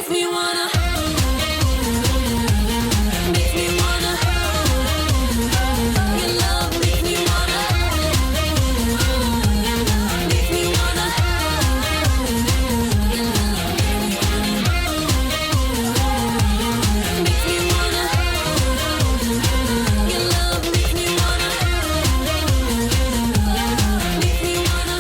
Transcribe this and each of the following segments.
makes me wanna, makes me wanna, your love makes me wanna, makes me wanna, your love makes me wanna, your love makes me wanna, makes me wanna.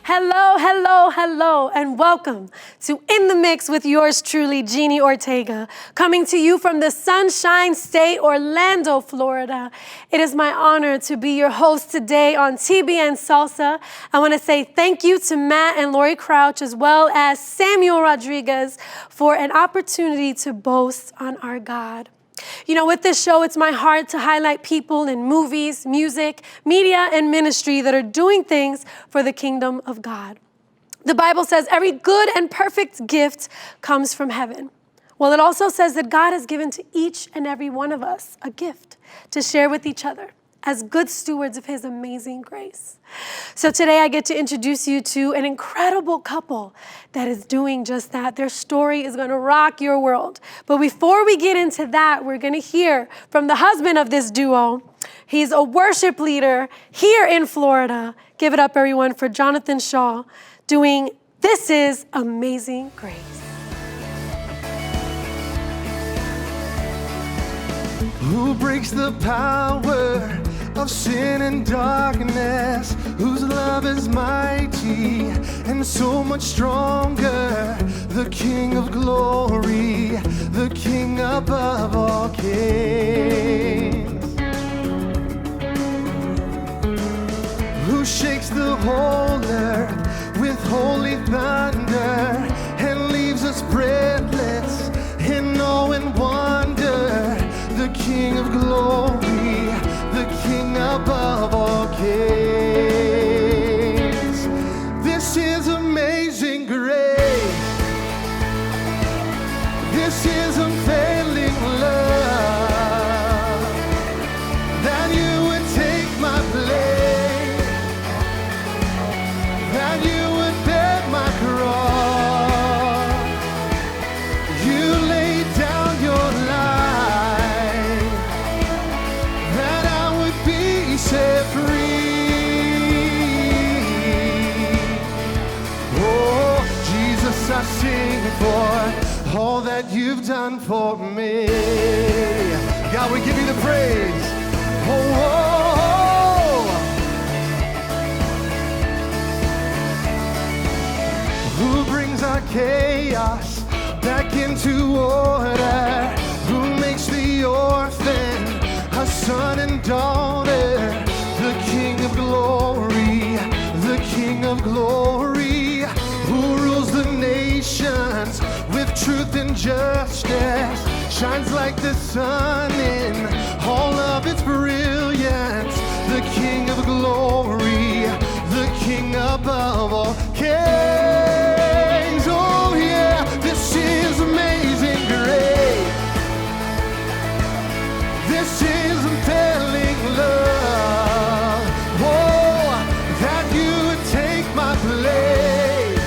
Hello, hello, hello, and welcome to In the Mix with yours truly, Jeannie Ortega, coming to you from the Sunshine State, Orlando, Florida. It is my honor to be your host today on TBN Salsa. I want to say thank you to Matt and Lori Crouch, as well as Samuel Rodriguez, for an opportunity to boast on our God. You know, with this show, it's my heart to highlight people in movies, music, media, and ministry that are doing things for the kingdom of God. The Bible says every good and perfect gift comes from heaven. Well, it also says that God has given to each and every one of us a gift to share with each other as good stewards of his amazing grace. So today I get to introduce you to an incredible couple that is doing just that. Their story is going to rock your world. But before we get into that, we're going to hear from the husband of this duo. He's a worship leader here in Florida. Give it up, everyone, for Jonathan Shaw doing This Is Amazing Grace. Who breaks the power of sin and darkness, whose love is mighty and so much stronger, the King of glory, the King above all kings, who shakes the whole earth with holy thunder and leaves us breathless in awe and wonder, the King of glory, the King above all kings. This is amazing grace. This is unfailing love, that you would take my place, that you would bear my cross. You laid down your life, that I would be set free. Oh, Jesus, I sing for all that you've done for me. God, we give you the praise. Oh, who brings our chaos back into order, who makes the orphan a son and daughter, the King of glory, the King of glory, who rules the nations with truth and justice, shines like the sun in all of its brilliance, the King of glory, the King above all kings. Oh yeah, this is amazing grace. This is unfailing love. Oh, that you would take my place,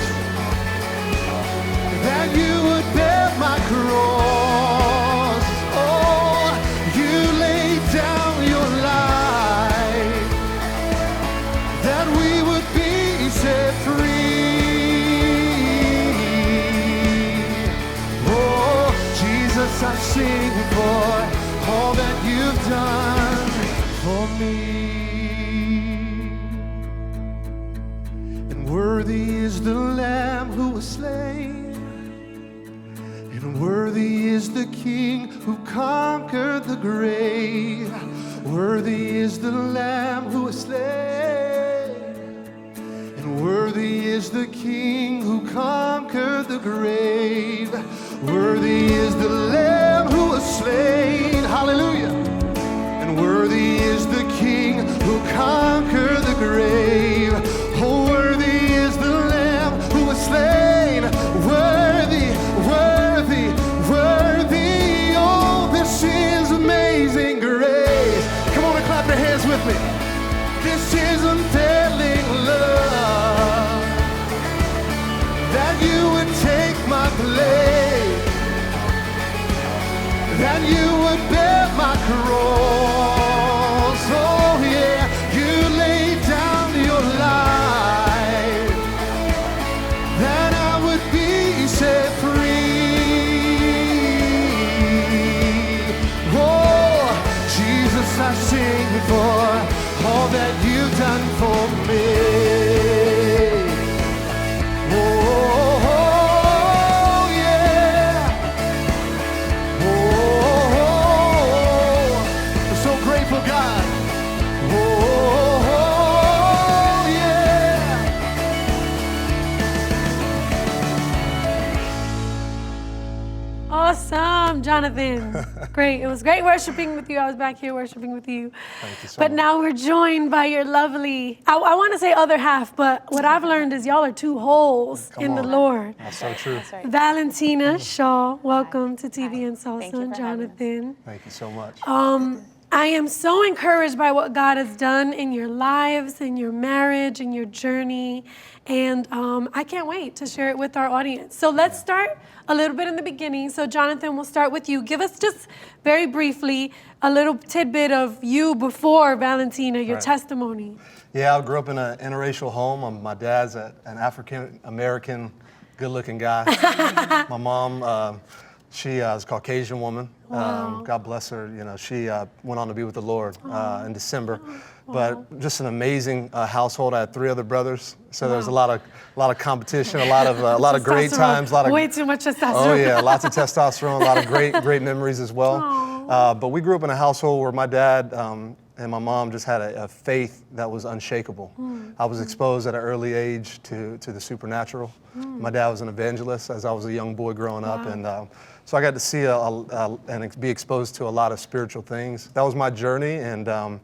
that you would bear my cross. Oh, you laid down your life, that we would be set free. Oh, Jesus, I sing for all that you've done for me. And worthy is the Lamb who was slain, and worthy is the King who conquered the grave. Worthy is the Lamb who was slain, and worthy is the King who conquered the grave. Worthy is the Lamb who was slain, hallelujah. And worthy is the King who conquered the grave. Oh, worthy is the Lamb who was slain. Worthy, worthy, worthy. Oh, this is amazing grace. Come on and clap your hands with me. This is unfailing love, that you Jonathan. Great. It was great worshiping with you. I was back here worshiping with you. Thank you so But much. now we're joined by your lovely, I want to say other half, but what I've learned is y'all are two wholes Come in the on. Lord. That's so true. That's right. Valentina Shaw, welcome to TV and Thank Salsa, you and for having us. Jonathan. Thank you so much. I am so encouraged by what God has done in your lives, in your marriage, in your journey, and I can't wait to share it with our audience. So let's start a little bit in the beginning. So Jonathan, we'll start with you. Give us just very briefly a little tidbit of you before Valentina, your Right. testimony. Yeah, I grew up in an interracial home. My dad's an African-American, good-looking guy. My mom, she is a Caucasian woman. Wow. God bless her. You know, she went on to be with the Lord in December. But just an amazing household. I had 3 other brothers, so there was a lot of competition, a lot of great Testosterone. times, a lot of Way too much testosterone. Oh yeah, lots of testosterone, a lot of great memories as well. But we grew up in a household where my dad and my mom just had a faith that was unshakable. I was exposed at an early age to the supernatural. My dad was an evangelist as I was a young boy growing up, and so I got to see and be exposed to a lot of spiritual things. That was my journey, and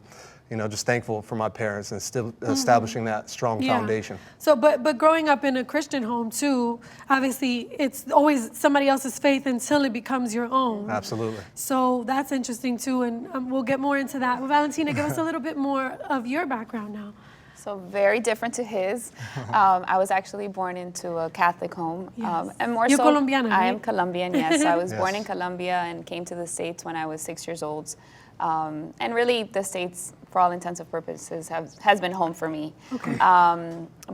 you know, just thankful for my parents and still establishing that strong foundation. So, but growing up in a Christian home too, obviously it's always somebody else's faith until it becomes your own. Absolutely. So that's interesting too, and we'll get more into that. Well, Valentina, give us a little bit more of your background now. So very different to his. I was actually born into a Catholic home, Yes. and more You're so. Colombiana, I am right? Colombian. Yes, I was born Yes. in Colombia and came to the States when I was 6 years old. And really, the States, for all intents and purposes, has been home for me. Okay.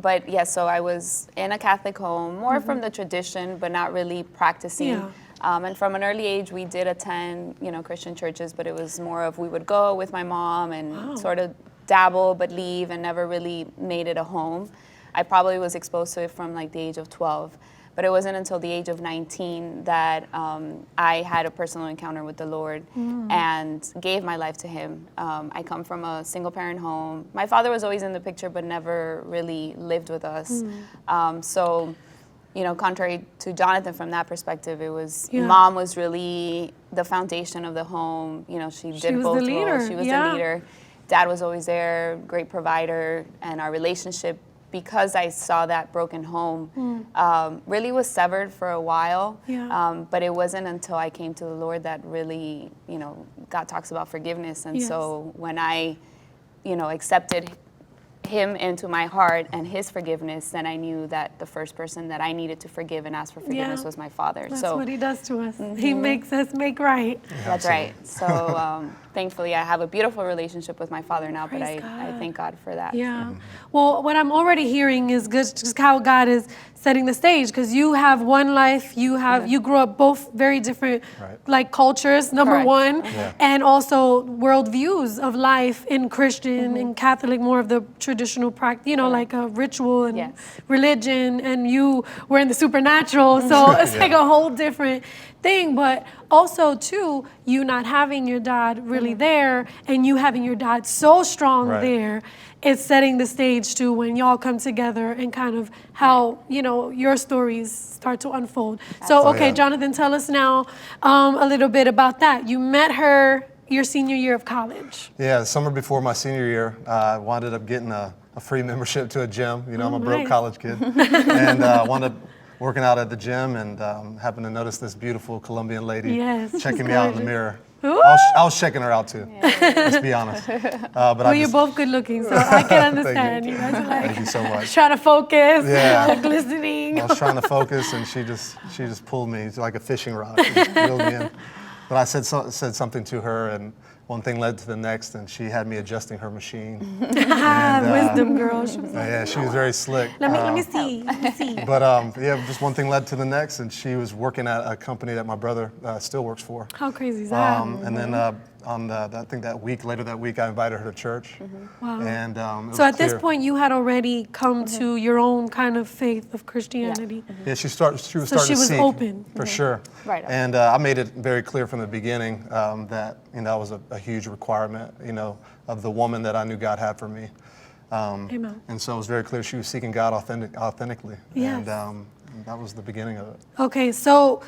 But yes, so I was in a Catholic home, more from the tradition, but not really practicing. Yeah. And from an early age, we did attend, Christian churches, but it was more of we would go with my mom and sort of dabble, but leave, and never really made it a home. I probably was exposed to it from like the age of 12. But it wasn't until the age of 19 that I had a personal encounter with the Lord and gave my life to Him. I come from a single-parent home. My father was always in the picture, but never really lived with us. So, contrary to Jonathan from that perspective, it was Mom was really the foundation of the home. She did was both the leader, roles. She was yeah. the leader. Dad was always there, great provider, and our relationship, because I saw that broken home, really was severed for a while. Yeah. But it wasn't until I came to the Lord that really, God talks about forgiveness. And Yes. so when I, accepted Him into my heart and His forgiveness, then I knew that the first person that I needed to forgive and ask for forgiveness Yeah. was my father. That's so what he does to us. He makes us make right. that's right. So thankfully, I have a beautiful relationship with my father now, but Praise I God. thank God for that. Yeah. Well, what I'm already hearing is just how God is setting the stage, because you have one life, you grew up both very different Right. like cultures, number Correct. one, Yeah. and also worldviews of life in Christian and Catholic, more of the traditional practice, like a ritual and Yes. religion, and you were in the supernatural, so it's like a whole different thing. But also too, you not having your dad really there, and you having your dad so strong Right. there, it's setting the stage to when y'all come together and kind of how your stories start to unfold. So okay, Yeah. Jonathan, tell us now a little bit about that. You met her your senior year of college. Yeah, the summer before my senior year, I wound up getting a free membership to a gym. I'm a broke nice. college kid. And wound up working out at the gym and happened to notice this beautiful Colombian lady Yes, checking she's me out in the gorgeous. mirror. Ooh. I was checking her out too, let's be honest. But Well, you're both good looking, so I can understand. You guys are like Thank you so much. trying to focus, Yeah. glistening. I was trying to focus, and she just pulled me like a fishing rod, she just reeled me in. But I said something to her, and one thing led to the next, and she had me adjusting her machine. Wisdom girl. She was like, Yeah, she was very slick. let me see. Let me see. But just one thing led to the next, and she was working at a company that my brother still works for. How crazy is that? And then I think later that week, I invited her to church. Wow. And it was So at this clear. point, you had already come to your own kind of faith of Christianity. Yeah, she was starting So to she was seek, open. for sure. Right. And I made it very clear from the beginning that that was a huge requirement, of the woman that I knew God had for me. Amen. And so it was very clear she was seeking God authentically. Yes. And that was the beginning of it. Okay, so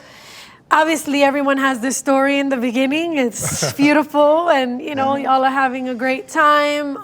obviously everyone has this story in the beginning. It's beautiful, and y'all are having a great time.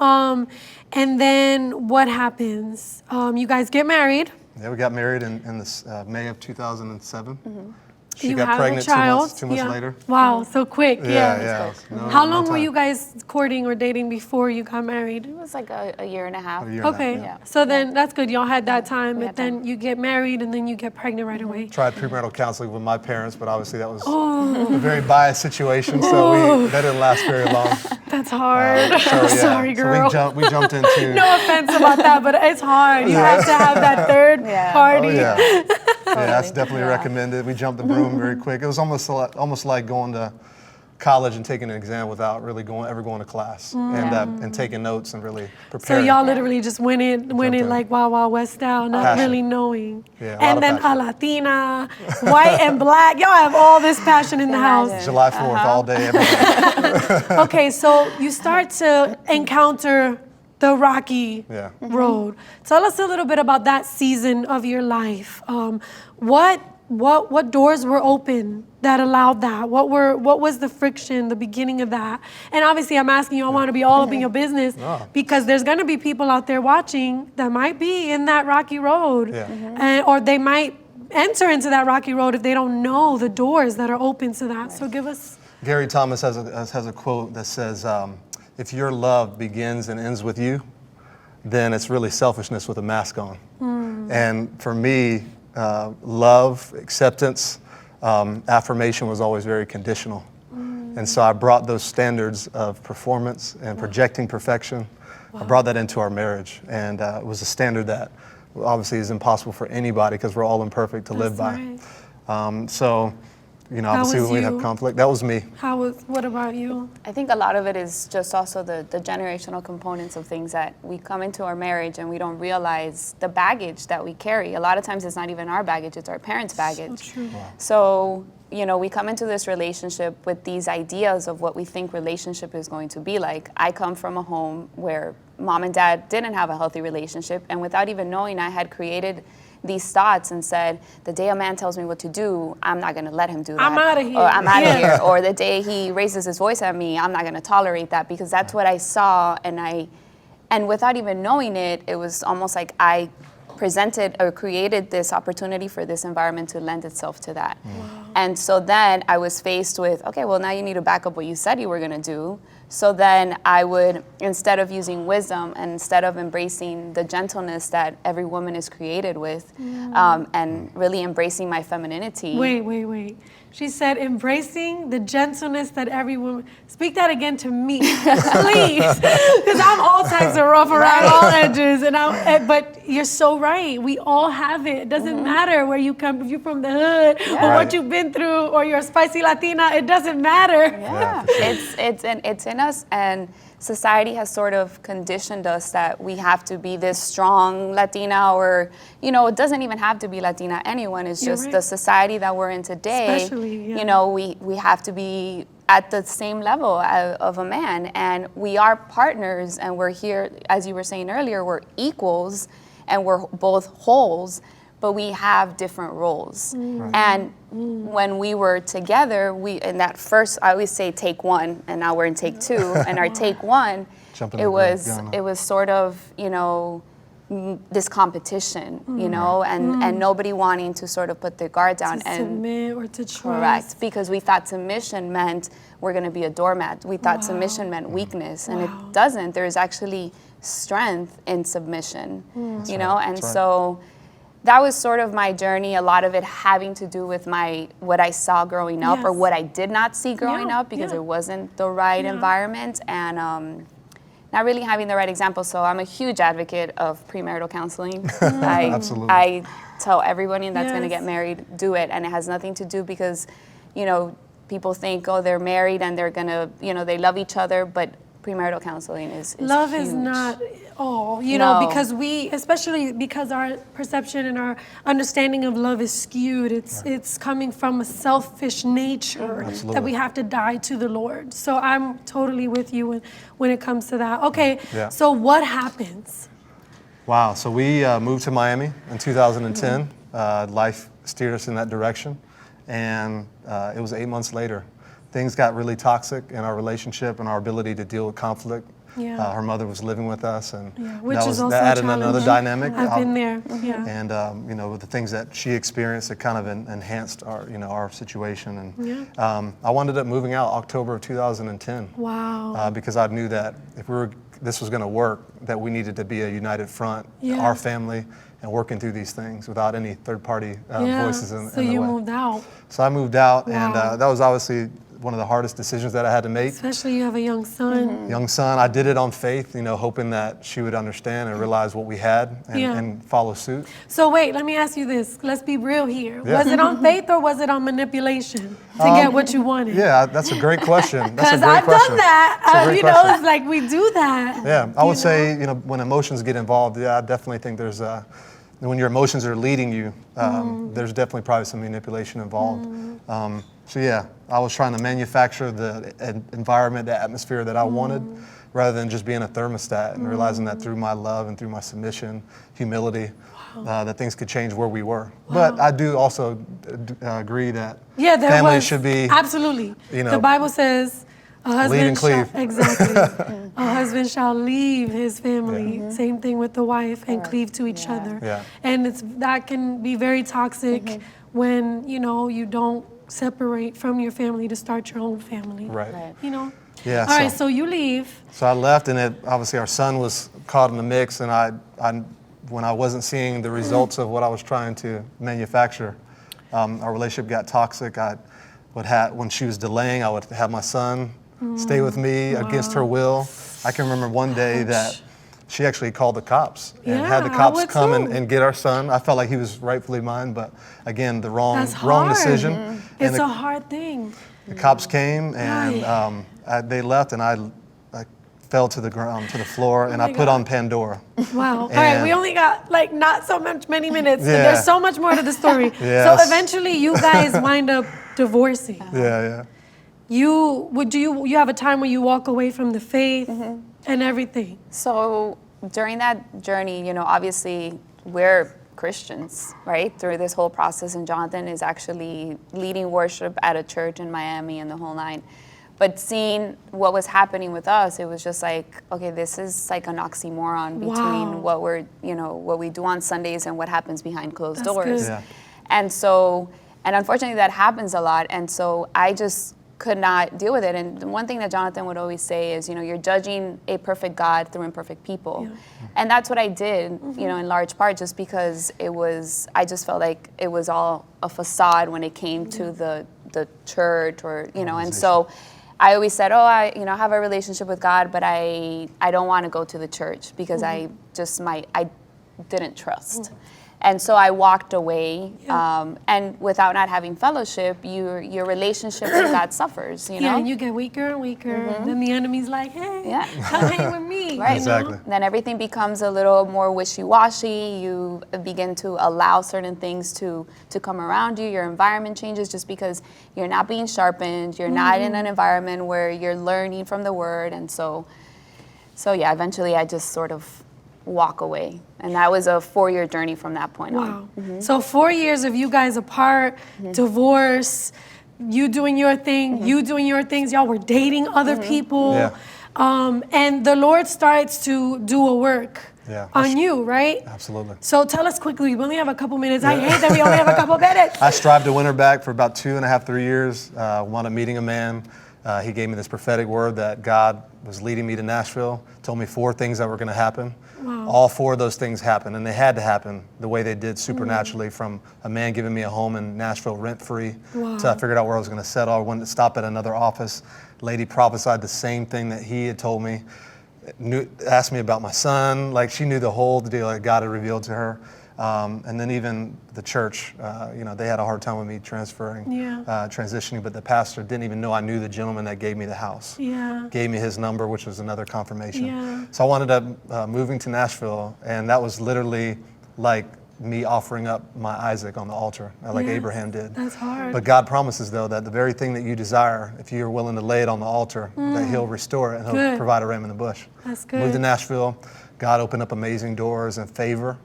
And then what happens? You guys get married. Yeah, we got married in this May of 2007. She You got have pregnant a child. 2 months later. Wow, so quick. Yeah. How long were you guys courting or dating before you got married? It was like a year and a half. A year and a half, Okay, yeah. so then that's good. Y'all had that time, We but had then time. you get married and then you get pregnant right away. Tried premarital counseling with my parents, but obviously that was a very biased situation, so that didn't last very long. That's hard. So, yeah. Sorry, girl. So we jumped into. No offense about that, but it's hard. You have to have that third Yeah. party. Oh yeah, yeah, that's definitely Yeah. recommended. We jumped the broom very quick. It was almost like going to college and taking an exam without really ever going to class and taking notes and really So preparing. y'all literally just went in in. like Wild Wild West style, not Passion. really knowing. Yeah, a lot And of then passion. a Latina, white and black. Y'all have all this passion in the house. Imagine. July 4th, all day, every day. Okay, so you start to encounter the rocky Yeah. road. Tell us a little bit about that season of your life. What doors were open that allowed that? What was the friction, the beginning of that? And obviously, I'm asking you, I want to be all up in your business because there's going to be people out there watching that might be in that rocky road, Yeah. or they might enter into that rocky road if they don't know the doors that are open to that. So give us. Gary Thomas has a quote that says, if your love begins and ends with you, then it's really selfishness with a mask on. And for me, love, acceptance, affirmation was always very conditional. And so I brought those standards of performance and projecting perfection, I brought that into our marriage. And it was a standard that obviously is impossible for anybody because we're all imperfect to live by. Right. So, obviously was when we you? have conflict, that was me. What about you? I think a lot of it is just also the generational components of things that we come into our marriage and we don't realize the baggage that we carry. A lot of times it's not even our baggage, it's our parents' baggage. So true. So, we come into this relationship with these ideas of what we think relationship is going to be like. I come from a home where mom and dad didn't have a healthy relationship, and without even knowing, I had created these thoughts and said, the day a man tells me what to do, I'm not gonna let him do that. I'm outta here. Or I'm out Yeah. of here. Or the day he raises his voice at me, I'm not gonna tolerate that, because that's what I saw, and without even knowing it, it was almost like I presented or created this opportunity for this environment to lend itself to that. And so then I was faced with, okay, well, now you need to back up what you said you were gonna do. So then I would, instead of using wisdom and instead of embracing the gentleness that every woman is created with, and really embracing my femininity. Wait. She said, embracing the gentleness that every woman. Speak that again to me, please, because I'm all types of rough around all edges, but you're so right. We all have it. It doesn't matter where you come, if you're from the hood or what you've been through, or you're a spicy Latina. It doesn't matter. Yeah, it's in us, and society has sort of conditioned us that we have to be this strong Latina, or it doesn't even have to be Latina. Anyone is You're just right. the society that we're in today. Especially, yeah. We have to be at the same level of a man, and we are partners, and we're here, as you were saying earlier, we're equals, and we're both wholes, but we have different roles. And when we were together, in that first, I always say take one, and now we're in take two, and our take one, Jumping it the was gun. it was sort of, this competition, and nobody wanting to sort of put their guard down. To and submit or to trust. Correct, because we thought submission meant we're going to be a doormat. We thought submission meant weakness, and it doesn't. There's actually strength in submission, and That's right. so that was sort of my journey. A lot of it having to do with what I saw growing up, or Yes. what I did not see growing up, because it wasn't the right environment, and not really having the right example. So I'm a huge advocate of premarital counseling. Absolutely. I tell everybody that's going to Yes. get married, do it. And it has nothing to do because, people think, oh, they're married and they're going to, they love each other. But premarital counseling is Love huge. is not all, No. because especially because our perception and our understanding of love is skewed. It's coming from a selfish nature that we have to die to the Lord. So I'm totally with you when it comes to that. Okay, Yeah. so what happens? Wow, so we moved to Miami in 2010. life steered us in that direction. And it was 8 months later. Things got really toxic in our relationship and our ability to deal with conflict. Yeah. Her mother was living with us, and Which that, is also that a added another challenge. dynamic. I've been there. Yeah. And with the things that she experienced, it kind of enhanced our our situation. And I wound up moving out October of 2010. Wow. Because I knew that if this was going to work, that we needed to be a united front, Yeah. our family, and working through these things without any third-party voices in So the you way. moved out. So I moved out, Wow. and that was obviously one of the hardest decisions that I had to make. Especially you have a young son. Young son, I did it on faith, hoping that she would understand and realize what we had and follow suit. So wait, let me ask you this. Let's be real here. Yeah. Was it on faith or was it on manipulation to get what you wanted? Yeah, that's a great question. That's a Because great I've question. done that. It's a great question. It's like we do that. Yeah, I would you say, when emotions get involved, I definitely think there's when your emotions are leading you, there's definitely probably some manipulation involved. So yeah, I was trying to manufacture the environment, the atmosphere that I wanted, rather than just being a thermostat and realizing that through my love and through my submission, humility, that things could change where we were. But I do also agree that families should be absolutely. The Bible says a husband lead and cleave. Exactly. A husband shall leave his family. Same thing with the wife, and cleave to each other. Yeah. And that can be very toxic when you don't separate from your family to start your own family. Right. Yeah. All right, so you leave. So I left, and obviously our son was caught in the mix, and when I wasn't seeing the results of what I was trying to manufacture, our relationship got toxic. When she was delaying, I would have my son stay with me against her will. I can remember one day that she actually called the cops and had the cops come and get our son. I felt like he was rightfully mine, but again, the wrong decision. It's a hard thing. The cops came, and they left, and I fell to the ground, to the floor, and I put on Pandora. Wow. All right, we only got not so many minutes. Yeah. There's so much more to the story. Yes. So eventually you guys wind up divorcing. Yeah. You have a time where you walk away from the faith and everything. So during that journey, obviously we're Christians, right? Through this whole process, and Jonathan is actually leading worship at a church in Miami and the whole nine. But seeing what was happening with us, it was just like, okay, this is like an oxymoron between what what we do on Sundays and what happens behind closed doors. Good. Yeah. And unfortunately that happens a lot. And so I just could not deal with it. And one thing that Jonathan would always say is, you're judging a perfect God through imperfect people. Yeah. And that's what I did, in large part, just because I just felt like it was all a facade when it came to the church and so I always said, I have a relationship with God, but I don't want to go to the church because I didn't trust. And so I walked away, and without not having fellowship, your relationship with God suffers, Yeah, and you get weaker and weaker, and then the enemy's like, hey, come hang with me. Right. Exactly. Then everything becomes a little more wishy-washy. You begin to allow certain things to come around you. Your environment changes just because you're not being sharpened. You're not in an environment where you're learning from the Word. And so yeah, eventually I just sort of walk away. And that was a 4-year journey from that point on. Wow. So 4 years of you guys apart, divorce, you doing your thing, you doing your things, y'all were dating other people. Yeah. And the Lord starts to do a work on you, right? Absolutely. So tell us quickly, we only have a couple minutes. I hate that we only have a couple minutes. I strived to win her back for about 2.5, 3 years. Wound up meeting a man. He gave me this prophetic word that God was leading me to Nashville, told me 4 things that were going to happen. Wow. All 4 of those things happened, and they had to happen the way they did supernaturally, from a man giving me a home in Nashville rent-free to I figured out where I was going to settle. I wanted to stop at another office. Lady prophesied the same thing that he had told me, asked me about my son. Like, she knew the whole deal that God had revealed to her. And then even the church, they had a hard time with me transitioning, but the pastor didn't even know I knew the gentleman that gave me the house. Yeah. Gave me his number, which was another confirmation. Yeah. So I wound up moving to Nashville, and that was literally like me offering up my Isaac on the altar, like Abraham did. That's hard. But God promises, though, that the very thing that you desire, if you're willing to lay it on the altar, that He'll restore it and He'll provide a ram in the bush. That's good. Moved to Nashville. God opened up amazing doors and favor.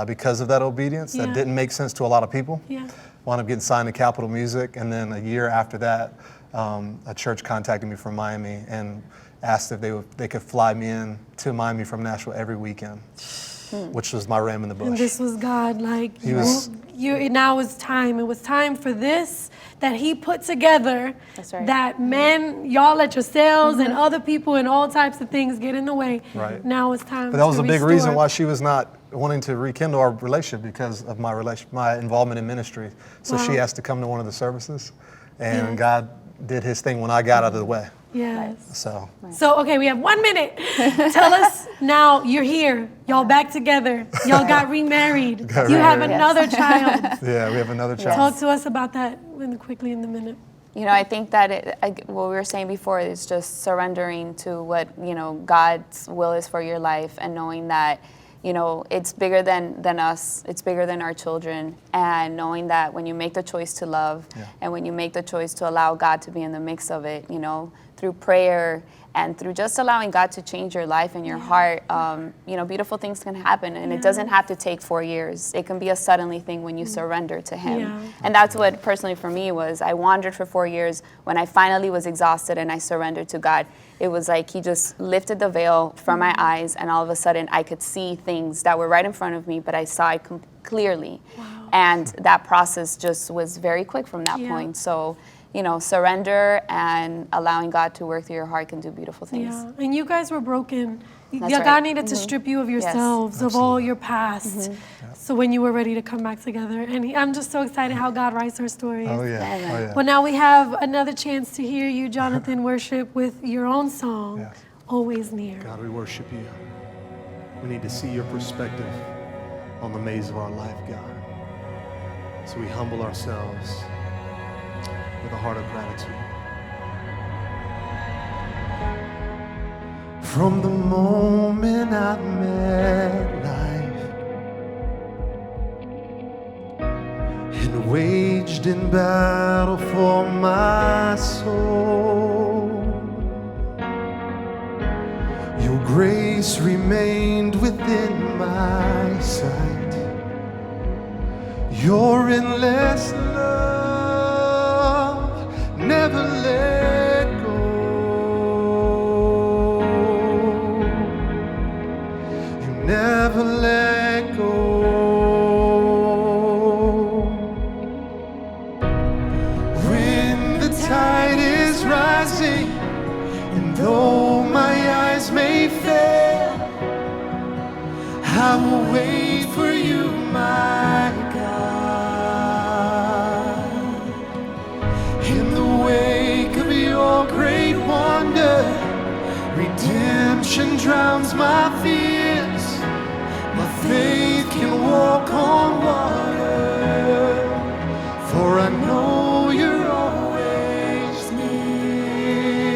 because of that obedience Yeah. that didn't make sense to a lot of people. Yeah. Wound up getting signed to Capitol Music, and then a year after that, a church contacted me from Miami and asked if they could fly me in to Miami from Nashville every weekend, which was my ram in the bush. And this was God, like, He was- now it's time. It was time for this that he put together. That's right. That men, y'all let yourselves and other people and all types of things get in the way. Right. Now it's time But that was to a big restore. reason why she was not wanting to rekindle our relationship, because of my involvement in ministry. So she Wow. asked to come to one of the services, and Yeah. God did his thing when I got out of the way. Yes. So So, okay, we have 1 minute. Tell us now, you're here. Y'all back together. Y'all got remarried. Got You have remarried. another child. yeah, we have another child. Talk to us about that quickly in the minute. You know, I think that what we were saying before is just surrendering to what, God's will is for your life, and knowing that, it's bigger than us, it's bigger than our children, and knowing that when you make the choice to love, and when you make the choice to allow God to be in the mix of it, through prayer and through just allowing God to change your life and your heart, beautiful things can happen, and it doesn't have to take 4 years. It can be a suddenly thing when you surrender to Him. Yeah. And that's what personally for me was, I wandered for 4 years. When I finally was exhausted and I surrendered to God, it was like He just lifted the veil from my eyes, and all of a sudden I could see things that were right in front of me, but I saw it clearly. Wow. And that process just was very quick from that Yeah. point. So, surrender and allowing God to work through your heart can do beautiful things. Yeah, and you guys were broken. That's God right. needed to strip you of yourselves, of all your past, so when you were ready to come back together. And I'm just so excited how God writes our stories. Oh yeah, oh yeah. Well, now we have another chance to hear you, Jonathan, worship with your own song, Yes. Always Near. God, we worship you. We need to see your perspective on the maze of our life, God. So we humble ourselves with a heart of gratitude. From the moment I met life and waged in battle for my soul, your grace remained within my sight. Your endless love never let go. You never let go. When the tide is rising, and though my eyes may fail, I will wait for you, my God. In the wake of your great wonder, redemption drowns my fears. My faith can walk on water, for I know you're always near.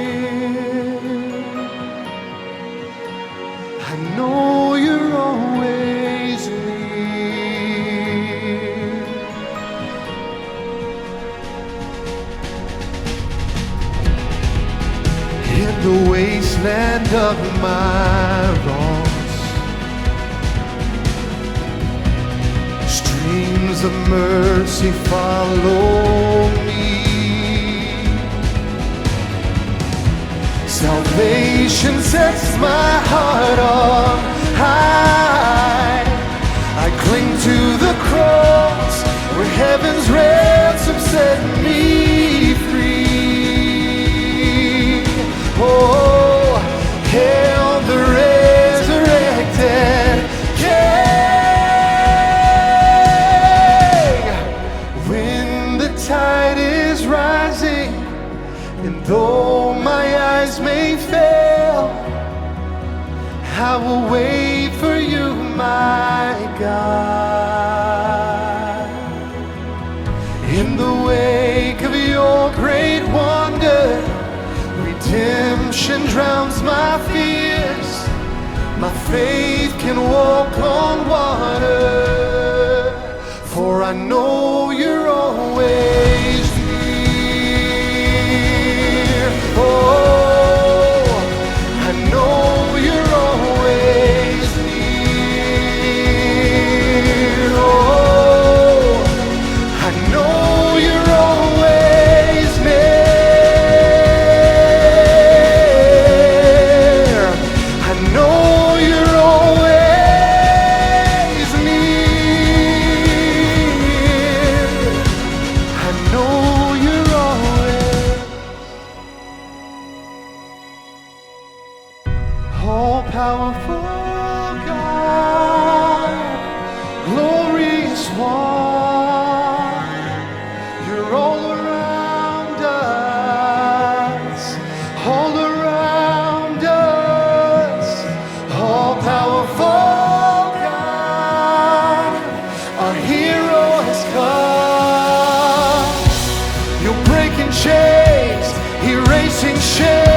I know you're always near. In the wasteland of my wrongs, streams of mercy follow me. Salvation sets my heart on high. I cling to the cross where heaven's ransom set me free. Oh, hail the resurrected King. When the tide is rising, and though my eyes may fail, I will wait for you, my God. In the wake of your great wonder, redemption drowns my fears. My faith can walk on water, for I know you're always near. Oh, I know you're always near. has come. You're breaking chains, erasing shame.